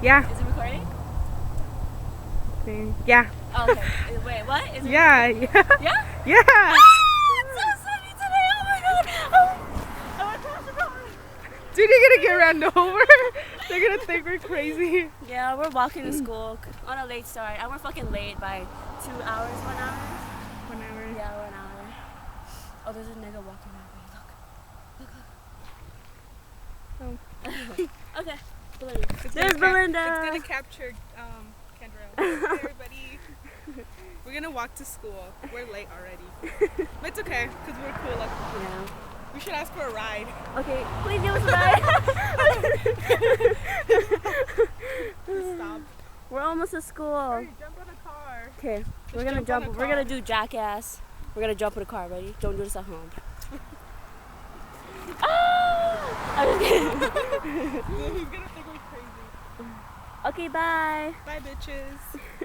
Yeah. Is it recording? Yeah. Oh, okay. Wait, what? Is it Yeah. recording? Yeah. Yeah? Yeah. Ah, it's so sunny today. Oh my god. Oh, I went past the road. Dude, you're gonna get ran over. They're gonna think we're crazy. Yeah, we're walking to school on a late start. And we're fucking late by 2 hours, 1 hour. 1 hour. Yeah, 1 hour. Oh, there's a nigga walking that way. Look. Okay. Belinda. There's Belinda. It's gonna capture Kendra. Hey, everybody. We're gonna walk to school. We're late already. But it's okay, because we're cool. Like, Yeah. we should ask for a ride. Okay, please give us a ride. Stop. We're almost to school. Hey, jump on a car. Okay, we're Just gonna jump on jump. a We're gonna car. do jackass. We're gonna jump in a car. Ready? Don't do this at home. Ah! I'm just kidding. He's gonna think we're crazy. Okay, bye. Bye, bitches.